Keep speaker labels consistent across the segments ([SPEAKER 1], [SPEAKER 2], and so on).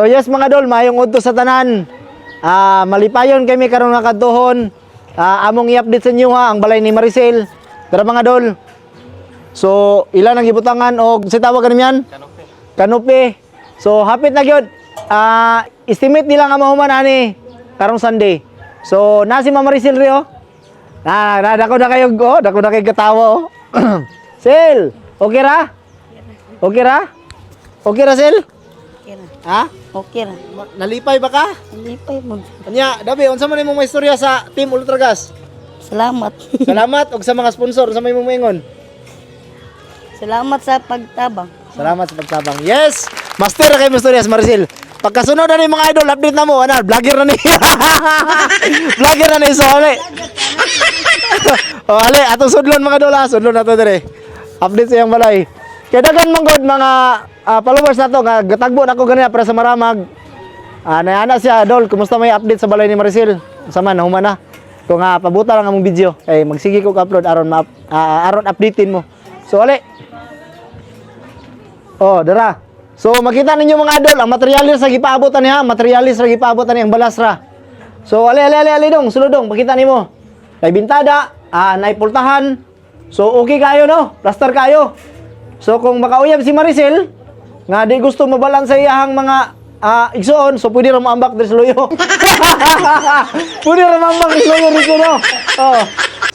[SPEAKER 1] So yes mga dol, mayong udto sa tanan. Malipayon kami karon nga kadtuhon. Among i-update sa inyo ha ang balay ni Maricel. Tara mga dol. So ilan ang gibutangan og si tawag kanimo yan? Kanope. Kanope. So hapit na gyud. Estimate nila nga mahuman ani karong Sunday. So na si Ma'am Maricel ri oh. Dako na kayo go, dako na kayo katawa oh. Sel, okay ra? Okay ra? Okay ra Sel?
[SPEAKER 2] Okay ra.
[SPEAKER 1] Ha?
[SPEAKER 2] Okay ra.
[SPEAKER 1] Nalipay ba ka?
[SPEAKER 2] Lipay mo.
[SPEAKER 1] Anya, Dabi, unsa man imong istorya sa Team Ultragas?
[SPEAKER 2] Salamat.
[SPEAKER 1] Salamat og sa mga sponsor, unsa may imong moingon?
[SPEAKER 2] Salamat sa pagtabang.
[SPEAKER 1] Salamat sa pagtabang. Yes! Master kay istorya sa Maricel. Pagkasunod na ni mga idol, update na mo, ana, vlogger na ni. Vlogger na ni so ali. Ali, atong sudlon mga idol, sudlon na to dire. Update sa iyang balay. Kaya dagan man gud mga followers nato nga gatagbo nako ganina para sa maramag. Nayana siya, Dol, kumusta may update sa balay ni Maricel? Sama na humana. Kung pabuta lang among video, ay magsige ko ka-upload aron aron updatein mo. So ali. Oh, dara. So makita ninyo mga idol, ang materialis sa gipaabotan niya, materialis ra gipaabotan ni ang balasra. So ali dong, sulod dong, pakita nimo. Nay bintada, nay pultahan. So okay kayo no? Plaster kayo. So kung makauyab si Maricel nga di gusto mabalan sa iyahang mga igsoon, so pwede ra maambak diri sa luyo. Pwede ra maambak diri sa luyo dito no. Oh.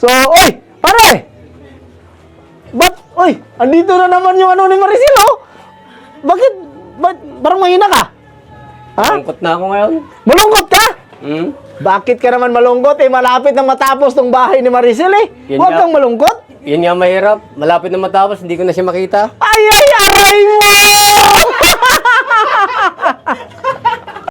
[SPEAKER 1] So oy, pare. Oy, andito na naman yung ano ni Maricel oh. Bakit parang mahina ka? Ha?
[SPEAKER 3] Malungkot na ako ngayon.
[SPEAKER 1] Malungkot ka? Bakit ka naman malungkot? Malapit na matapos tong bahay ni Maricel eh.
[SPEAKER 3] Yun
[SPEAKER 1] Huwag
[SPEAKER 3] nga.
[SPEAKER 1] kang malungkot.
[SPEAKER 3] Yun nga mahirap. Malapit na matapos, hindi ko na siya makita.
[SPEAKER 1] Ay, aray mo!